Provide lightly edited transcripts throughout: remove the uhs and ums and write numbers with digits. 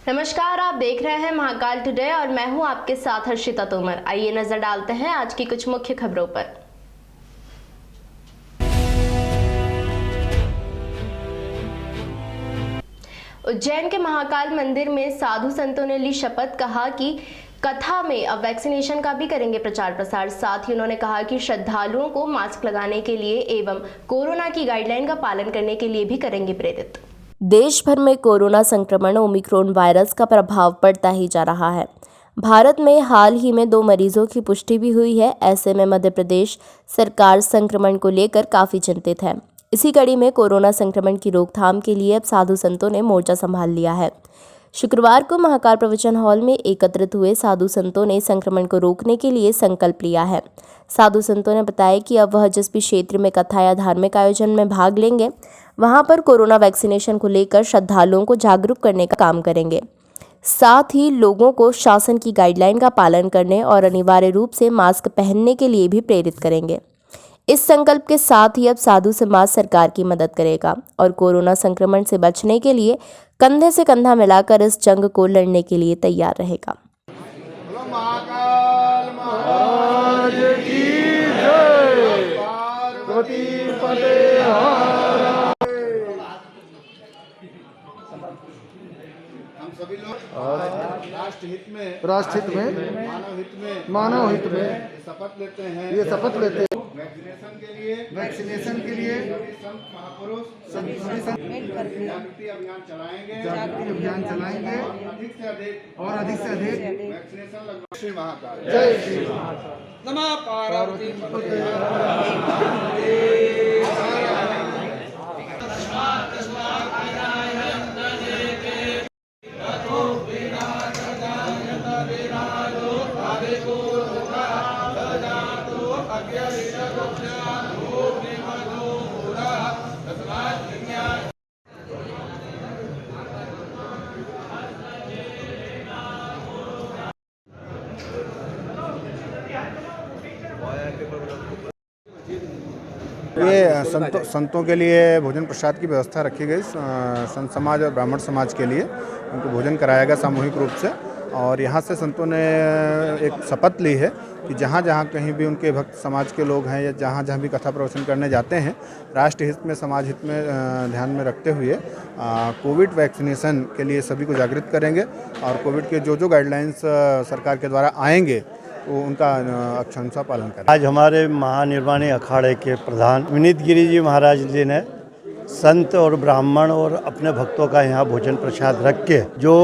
नमस्कार, आप देख रहे हैं महाकाल टुडे और मैं हूं आपके साथ हर्षिता तोमर। आइए नजर डालते हैं आज की कुछ मुख्य खबरों पर। उज्जैन के महाकाल मंदिर में साधु संतों ने ली शपथ, कहा कि कथा में अब वैक्सीनेशन का भी करेंगे प्रचार प्रसार। साथ ही उन्होंने कहा कि श्रद्धालुओं को मास्क लगाने के लिए एवं कोरोना की गाइडलाइन का पालन करने के लिए भी करेंगे प्रेरित। देश भर में कोरोना संक्रमण ओमिक्रॉन वायरस का प्रभाव बढ़ता ही जा रहा है। भारत में हाल ही में 2 मरीजों की पुष्टि भी हुई है। ऐसे में मध्य प्रदेश सरकार संक्रमण को लेकर काफ़ी चिंतित है। इसी कड़ी में कोरोना संक्रमण की रोकथाम के लिए अब साधु संतों ने मोर्चा संभाल लिया है। शुक्रवार को महाकाल प्रवचन हॉल में एकत्रित हुए साधु संतों ने संक्रमण को रोकने के लिए संकल्प लिया है। साधु संतों ने बताया कि अब वह जिस भी क्षेत्र में कथा या धार्मिक आयोजन में भाग लेंगे, वहां पर कोरोना वैक्सीनेशन को लेकर श्रद्धालुओं को जागरूक करने का काम करेंगे। साथ ही लोगों को शासन की गाइडलाइन का पालन करने और अनिवार्य रूप से मास्क पहनने के लिए भी प्रेरित करेंगे। इस संकल्प के साथ ही अब साधु समाज सरकार की मदद करेगा और कोरोना संक्रमण से बचने के लिए कंधे से कंधा मिलाकर इस जंग को लड़ने के लिए तैयार रहेगा। हम सभी लोग राष्ट्र हित में मानव हित में शपथ लेते हैं। ये शपथ लेते हैं। वैक्सीनेशन के लिए संत महापुरुष सभी जागृति अभियान चलाएंगे और अधिक से अधिक वैक्सीनेशन लगवाएंगे। श्री महाकाल जय श्री महाकाल। नमः पार्वती ये संतों के लिए भोजन प्रसाद की व्यवस्था रखी गई। संत समाज और ब्राह्मण समाज के लिए उनको भोजन कराया गया सामूहिक रूप से। और यहाँ से संतों ने एक शपथ ली है कि जहाँ जहाँ कहीं भी उनके भक्त समाज के लोग हैं या जहाँ जहाँ भी कथा प्रवचन करने जाते हैं, राष्ट्र हित में समाज हित में ध्यान में रखते हुए कोविड वैक्सीनेशन के लिए सभी को जागृत करेंगे और कोविड के जो गाइडलाइंस सरकार के द्वारा आएंगे वो उनका अक्षरशः पालन करें। आज हमारे महानिर्वाणी अखाड़े के प्रधान विनीत गिरी जी महाराज जी ने संत और ब्राह्मण और अपने भक्तों का यहाँ भोजन प्रसाद रख के जो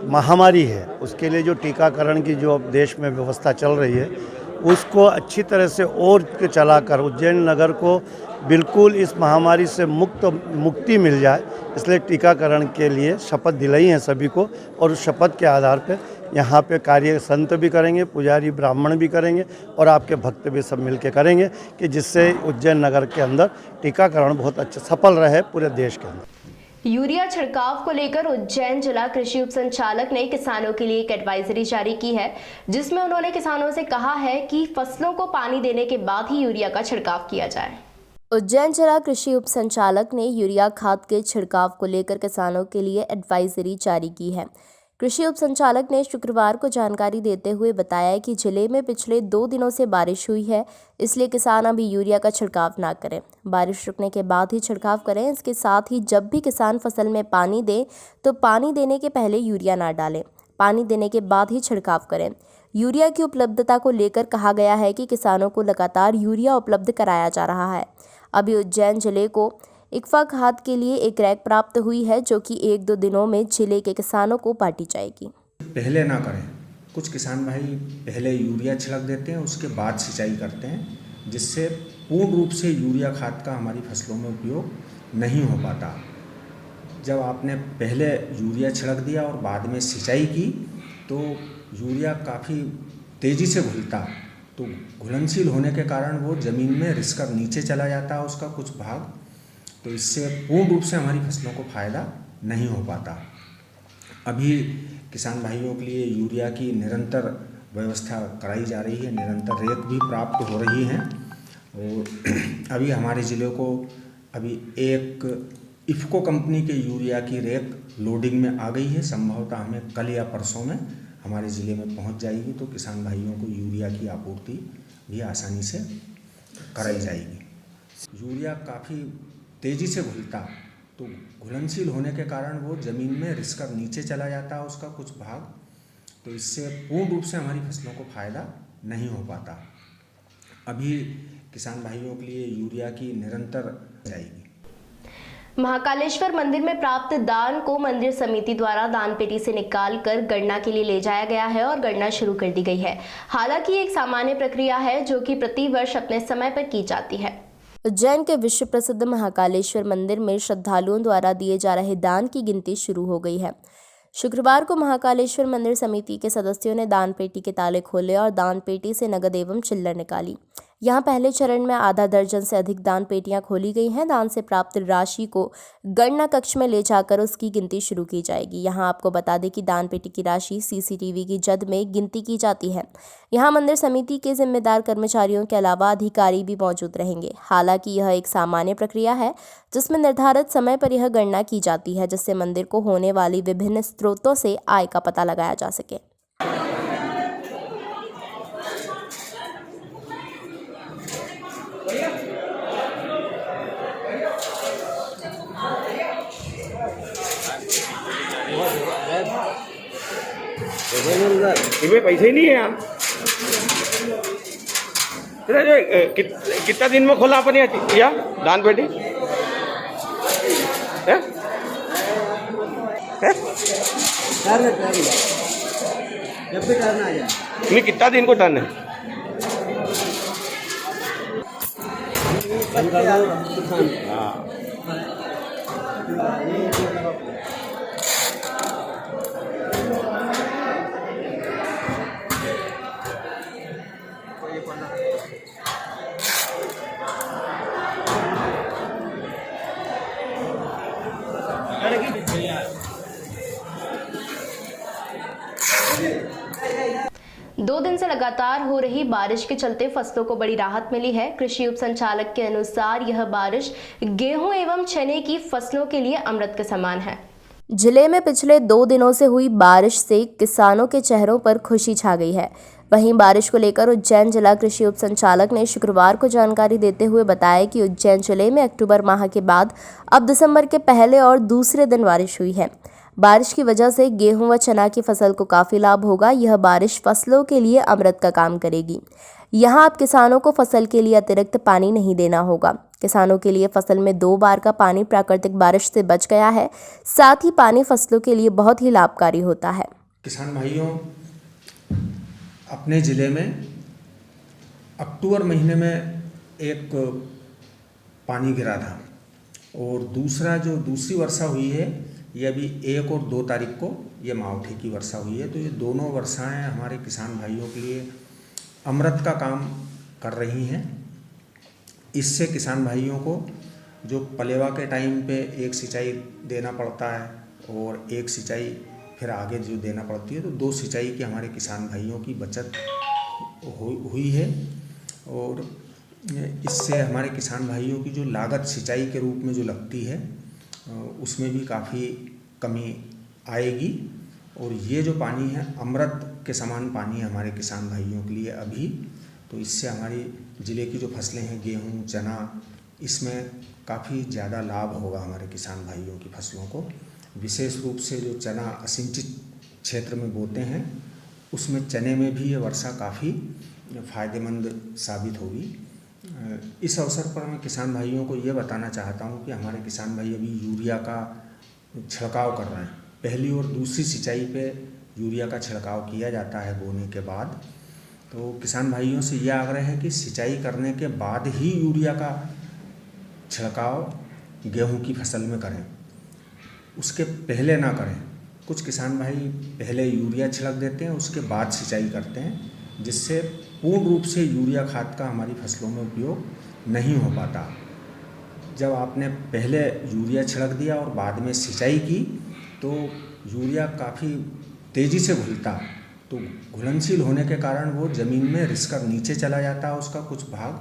महामारी है उसके लिए जो टीकाकरण की जो देश में व्यवस्था चल रही है उसको अच्छी तरह से और चलाकर उज्जैन नगर को बिल्कुल इस महामारी से मुक्ति मिल जाए, इसलिए टीकाकरण के लिए शपथ दिलाई है सभी को। और उस शपथ के आधार पर यहाँ पे कार्य संत भी करेंगे, पुजारी ब्राह्मण भी करेंगे और आपके भक्त भी सब मिलके करेंगे कि जिससे उज्जैन नगर के अंदर टीकाकरण बहुत अच्छा सफल रहे पूरे देश के अंदर। यूरिया छिड़काव को लेकर उज्जैन जिला कृषि उप संचालक ने किसानों के लिए एक एडवाइजरी जारी की है, जिसमें उन्होंने किसानों से कहा है कि फसलों को पानी देने के बाद ही यूरिया का छिड़काव किया जाए। उज्जैन जिला कृषि उप संचालक ने यूरिया खाद के छिड़काव को लेकर किसानों के लिए एडवाइजरी जारी की है। कृषि उप संचालक ने शुक्रवार को जानकारी देते हुए बताया कि जिले में पिछले 2 दिनों से बारिश हुई है, इसलिए किसान अभी यूरिया का छिड़काव ना करें, बारिश रुकने के बाद ही छिड़काव करें। इसके साथ ही जब भी किसान फसल में पानी दें तो पानी देने के पहले यूरिया ना डालें, पानी देने के बाद ही छिड़काव करें। यूरिया की उपलब्धता को लेकर कहा गया है कि किसानों को लगातार यूरिया उपलब्ध कराया जा रहा है। अभी उज्जैन जिले को इक्फा खाद के लिए एक रैक प्राप्त हुई है, जो कि 1-2 दिनों में जिले के किसानों को बांटी जाएगी। पहले ना करें, कुछ किसान भाई पहले यूरिया छिड़क देते हैं, उसके बाद सिंचाई करते हैं, जिससे पूर्ण रूप से यूरिया खाद का हमारी फसलों में उपयोग नहीं हो पाता। जब आपने पहले यूरिया छिड़क दिया और बाद में सिंचाई की तो यूरिया काफ़ी तेज़ी से घुलता, तो घुलनशील होने के कारण वो ज़मीन में रिसकर नीचे चला जाता है उसका कुछ भाग, तो इससे पूर्ण रूप से हमारी फसलों को फ़ायदा नहीं हो पाता। अभी किसान भाइयों के लिए यूरिया की निरंतर व्यवस्था कराई जा रही है, निरंतर रेत भी प्राप्त हो रही हैं। और अभी हमारे ज़िले को अभी एक इफ़को कंपनी के यूरिया की रेक लोडिंग में आ गई है। संभवतः हमें कल या परसों में हमारे ज़िले में पहुंच जाएगी, तो किसान भाइयों को यूरिया की आपूर्ति भी आसानी से कराई जाएगी। यूरिया काफ़ी तेज़ी से घुलता, तो घुलनशील होने के कारण वो ज़मीन में रिसकर नीचे चला जाता है उसका कुछ भाग, तो इससे पूर्ण रूप से हमारी फसलों को फ़ायदा नहीं हो पाता। अभी किसान भाइयों के लिए यूरिया की निरंतर जाएगी। महाकालेश्वर मंदिर में प्राप्त दान को मंदिर समिति द्वारा दान पेटी से निकाल कर गणना के लिए ले जाया गया है और गणना शुरू कर दी गई है। हालांकि एक सामान्य प्रक्रिया है जो कि प्रति वर्ष अपने समय पर की जाती है। उज्जैन के विश्व प्रसिद्ध महाकालेश्वर मंदिर में श्रद्धालुओं द्वारा दिए जा रहे दान की गिनती शुरू हो गई है। शुक्रवार को महाकालेश्वर मंदिर समिति के सदस्यों ने दान पेटी के ताले खोले और दान पेटी से नगद एवं चिल्लर निकाली। यहां पहले चरण में आधा दर्जन से अधिक दान पेटियां खोली गई हैं। दान से प्राप्त राशि को गणना कक्ष में ले जाकर उसकी गिनती शुरू की जाएगी। यहां आपको बता दें कि दान पेटी की राशि सीसीटीवी की जद में गिनती की जाती है। यहां मंदिर समिति के जिम्मेदार कर्मचारियों के अलावा अधिकारी भी मौजूद रहेंगे। हालांकि यह एक सामान्य प्रक्रिया है जिसमें निर्धारित समय पर यह गणना की जाती है, जिससे मंदिर को होने वाली विभिन्न स्रोतों से आय का पता लगाया जा सके। इनमें पैसे ही नहीं है यार। कितना दिन में खोला अपन या दान पेटी है? जब भी टर्न आ जाए। नहीं, कितना दिन को टर्न है? दो दिन से लगातार हो रही बारिश के चलते फसलों को बड़ी राहत मिली है। कृषि उप संचालक के अनुसार यह बारिश गेहूं एवं चने की फसलों के लिए अमृत के समान है। जिले में पिछले 2 दिनों से हुई बारिश से किसानों के चेहरों पर खुशी छा गई है। वहीं बारिश को लेकर उज्जैन जिला कृषि उप संचालक ने शुक्रवार को जानकारी देते हुए बताया कि उज्जैन जिले में अक्टूबर माह के बाद अब दिसंबर के पहले और दूसरे दिन बारिश हुई है। बारिश की वजह से गेहूं व चना की फसल को काफ़ी लाभ होगा। यह बारिश फसलों के लिए अमृत का काम करेगी। यहाँ अब किसानों को फसल के लिए अतिरिक्त पानी नहीं देना होगा। किसानों के लिए फसल में 2 बार का पानी प्राकृतिक बारिश से बच गया है। साथ ही पानी फसलों के लिए बहुत ही लाभकारी होता है। किसान भाइयों, अपने ज़िले में अक्टूबर महीने में एक पानी गिरा था और दूसरी वर्षा हुई है ये अभी 1 और 2 तारीख को ये मावठे की वर्षा हुई है। तो ये दोनों वर्षाएं हमारे किसान भाइयों के लिए अमृत का काम कर रही हैं। इससे किसान भाइयों को जो पलेवा के टाइम पे एक सिंचाई देना पड़ता है और एक सिंचाई फिर आगे जो देना पड़ती है, तो 2 सिंचाई की हमारे किसान भाइयों की बचत हुई है। और इससे हमारे किसान भाइयों की जो लागत सिंचाई के रूप में जो लगती है उसमें भी काफ़ी कमी आएगी। और ये जो पानी है अमृत के समान पानी है हमारे किसान भाइयों के लिए अभी। तो इससे हमारी ज़िले की जो फसलें हैं गेहूं, चना, इसमें काफ़ी ज़्यादा लाभ होगा हमारे किसान भाइयों की फसलों को। विशेष रूप से जो चना असिंचित क्षेत्र में बोते हैं उसमें चने में भी ये वर्षा काफ़ी फ़ायदेमंद साबित होगी। इस अवसर पर मैं किसान भाइयों को ये बताना चाहता हूँ कि हमारे किसान भाई अभी यूरिया का छिड़काव कर रहे हैं। पहली और दूसरी सिंचाई पे यूरिया का छिड़काव किया जाता है बोने के बाद। तो किसान भाइयों से यह आग्रह है कि सिंचाई करने के बाद ही यूरिया का छिड़काव गेहूं की फसल में करें, उसके पहले ना करें। कुछ किसान भाई पहले यूरिया छिड़क देते हैं, उसके बाद सिंचाई करते हैं, जिससे पूर्ण रूप से यूरिया खाद का हमारी फसलों में उपयोग नहीं हो पाता। जब आपने पहले यूरिया छिड़क दिया और बाद में सिंचाई की तो यूरिया काफ़ी तेज़ी से घुलता, तो घुलनशील होने के कारण वो ज़मीन में रिसकर नीचे चला जाता है उसका कुछ भाग,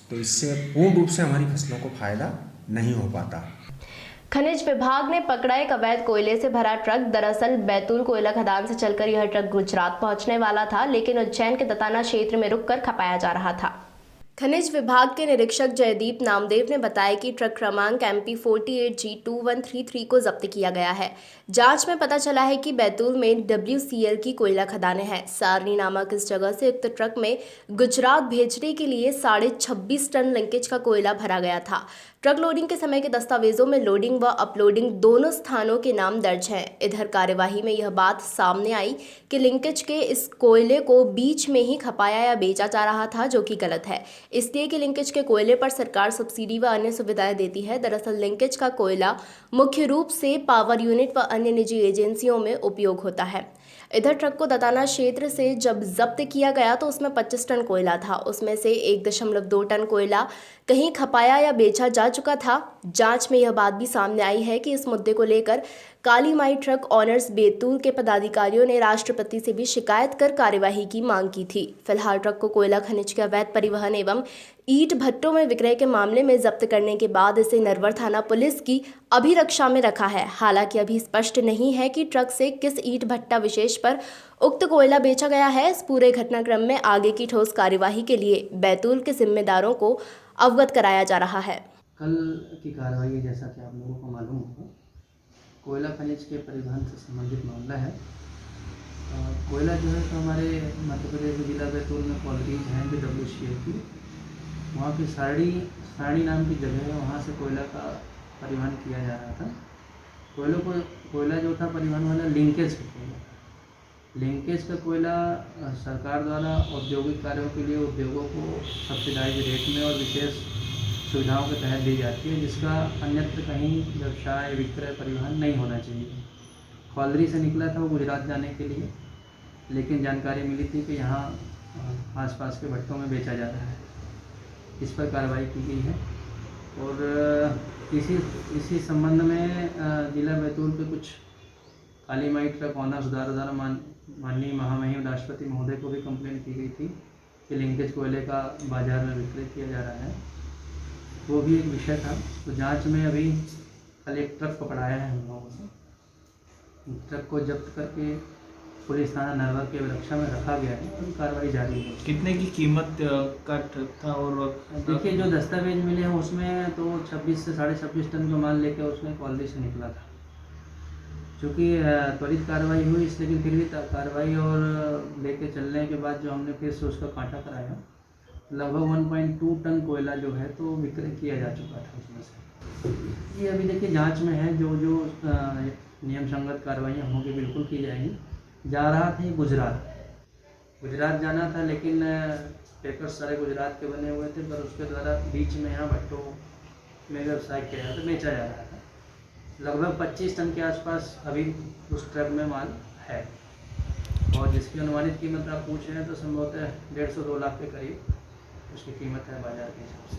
तो इससे पूर्ण रूप से हमारी फसलों को फ़ायदा नहीं हो पाता। खनिज विभाग ने पकड़ा एक अवैध कोयले से भरा ट्रक। दरअसल बैतूल कोयला खदान से चलकर यह ट्रक गुजरात पहुंचने वाला था, लेकिन उज्जैन के दताना क्षेत्र में रुककर खपाया जा रहा था। खनिज विभाग के निरीक्षक जयदीप नामदेव ने बताया कि ट्रक क्रमांक MP 48G2133 को जब्त किया गया है। जांच में पता चला है कि बैतूल में WCL की कोयला खदानें हैं। सारनी नामक इस जगह से उक्त ट्रक में गुजरात भेजने के लिए 26.5 टन लिंकेज का कोयला भरा गया था। ट्रक लोडिंग के समय के दस्तावेजों में लोडिंग व अपलोडिंग दोनों स्थानों के नाम दर्ज हैं। इधर कार्यवाही में यह बात सामने आई कि लिंकेज के इस कोयले को बीच में ही खपाया या बेचा जा रहा था, जो कि गलत है, इसलिए कि लिंकेज के कोयले पर सरकार सब्सिडी व अन्य सुविधाएं देती है। दरअसल लिंकेज का कोयला मुख्य रूप से पावर यूनिट व अन्य निजी एजेंसियों में उपयोग होता है। इधर ट्रक को दताना क्षेत्र से जब जब्त किया गया तो उसमें 25 टन कोयला था। उसमें से 1.2 टन कोयला कहीं खपाया या बेचा जा चुका था। जांच में यह बात भी सामने आई है कि इस मुद्दे को लेकर काली माई ट्रक ऑनर्स बैतूल के पदाधिकारियों ने राष्ट्रपति से भी शिकायत कर कार्यवाही की मांग की थी। फिलहाल ट्रक को कोयला खनिज के अवैध परिवहन एवं ईंट भट्टों में विक्रय के मामले में जब्त करने के बाद इसे नरवर थाना पुलिस की अभिरक्षा में रखा है। हालांकि अभी स्पष्ट नहीं है कि ट्रक से किस ईंट भट्टा विशेष पर उक्त कोयला बेचा गया है। इस पूरे घटनाक्रम में आगे की ठोस कार्यवाही के लिए बैतूल के जिम्मेदारों को अवगत कराया जा रहा है। कल की कार्रवाई जैसा कि आप लोगों को मालूम होगा, कोयला खनिज के परिवहन से संबंधित मामला है। कोयला जो है तो हमारे मध्य प्रदेश जिला बैतूल में कॉलेज हैं WCL की, वहाँ की सारणी नाम की जगह है, वहाँ से कोयला का परिवहन किया जा रहा था। कोयला जो था परिवहन वाला लिंकेज का कोयला सरकार द्वारा औद्योगिक कार्यों के लिए उद्योगों को सब्सिडाइज रेट में और विशेष सुविधाओं के तहत दी जाती है, जिसका अन्यत्र कहीं व्यवसाय विक्रय परिवहन नहीं होना चाहिए। कॉलरी से निकला था वो गुजरात जाने के लिए, लेकिन जानकारी मिली थी कि यहाँ आसपास के भट्टों में बेचा जा रहा है। इस पर कार्रवाई की गई है और इसी संबंध में जिला बैतूल के कुछ काली माई ट्रक ऑनर्स द्वारा माननीय महामहिम राष्ट्रपति महोदय को भी कंप्लेंट की गई थी कि लिंकेज कोयले का बाजार में विक्रय किया जा रहा है। वो भी एक विषय था। तो जांच में अभी कल एक ट्रक पकड़ाया है हम लोगों से। ट्रक को जब्त करके पुलिस थाना नरवर के रक्षा में रखा गया है और कार्रवाई जारी है। कितने की कीमत का ट्रक था? और देखिए, जो दस्तावेज मिले हैं उसमें तो 26 से 26.5 टन का माल लेकर उसमें कॉलरी से निकला था। चूँकि त्वरित कार्रवाई हुई इसलिए, लेकिन फिर भी कार्रवाई और लेके चलने के बाद जो हमने फिर से उसका कांटा कराया, लगभग 1.2 टन कोयला जो है तो विक्रय किया जा चुका था उसमें से। ये अभी देखिए जांच में है, जो नियम संगत कार्रवाइयाँ होंगी बिल्कुल की जाएंगी। जा रहा था गुजरात जाना था, लेकिन पेपर्स सारे गुजरात के बने हुए थे, पर उसके द्वारा बीच में यहाँ भट्टों में व्यवसाय किया जाता, बेचा जा रहा था। लगभग 25 टन के आसपास अभी उस ट्रक में माल है और जिसकी अनुमानित कीमत आप पूछ रहे हैं तो संभवतः 150-2 लाख के करीब उसकी कीमत है बाजार के हिसाब से।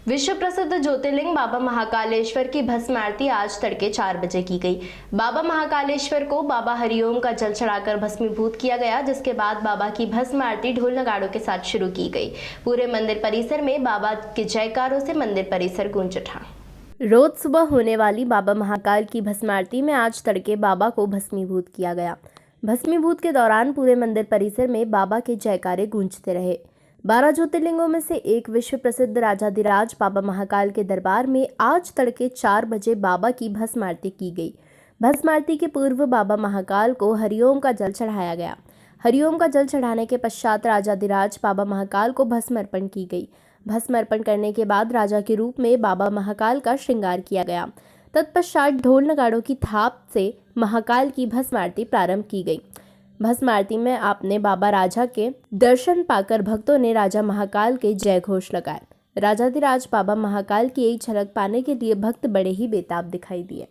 विश्व प्रसिद्ध ज्योतिर्लिंग बाबा महाकालेश्वर की भस्म आरती आज तड़के 4 बजे की गई। बाबा महाकालेश्वर को बाबा हरिओम का जल चढ़ाकर भस्मीभूत किया गया, जिसके बाद बाबा की भस्म आरती ढोल नगाड़ों के साथ शुरू की गई। पूरे मंदिर परिसर में बाबा के जयकारों से मंदिर परिसर गूंज उठा। रोज सुबह होने वाली बाबा महाकाल की भस्म आरती में आज तड़के बाबा को भस्मीभूत किया गया। भस्मीभूत के दौरान पूरे मंदिर परिसर में बाबा के जयकारे गूंजते रहे। 12 ज्योतिर्लिंगों में से एक विश्व प्रसिद्ध राजाधिराज बाबा महाकाल के दरबार में आज तड़के 4 बजे बाबा की भस्म आरती की गई। भस्म आरती के पूर्व बाबा महाकाल को हरिओम का जल चढ़ाया गया। हरिओम का जल चढ़ाने के पश्चात राजाधिराज बाबा महाकाल को भस्म अर्पण की गई। भस्म अर्पण करने के बाद राजा के रूप में बाबा महाकाल का श्रृंगार किया गया। तत्पश्चात ढोल नगाड़ों की थाप से महाकाल की भस्म आरती प्रारंभ की गई। भस्म आरती में आपने बाबा राजा के दर्शन पाकर भक्तों ने राजा महाकाल के जय घोष लगाए। राजाधिराज बाबा महाकाल की एक झलक पाने के लिए भक्त बड़े ही बेताब दिखाई दिए।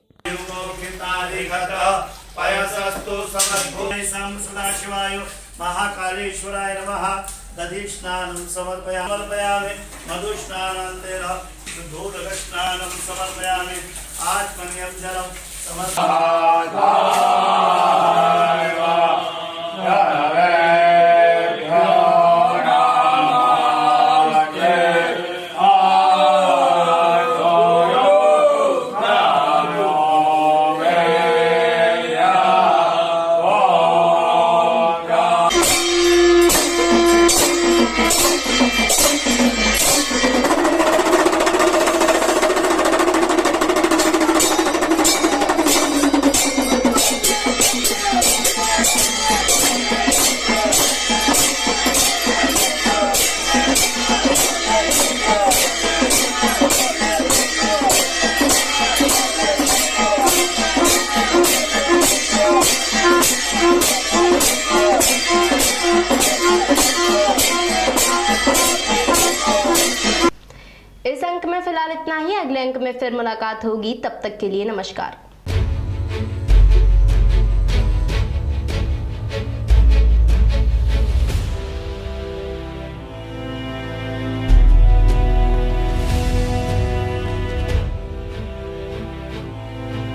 महाकालेश्वराय नमः। दधिस्नानं समर्पयामि, मधुस्नानान्तेन धूपस्नानं समर्पयामि, आत्मन्यं जलं समर्पयामि। अंक में फिर मुलाकात होगी, तब तक के लिए नमस्कार।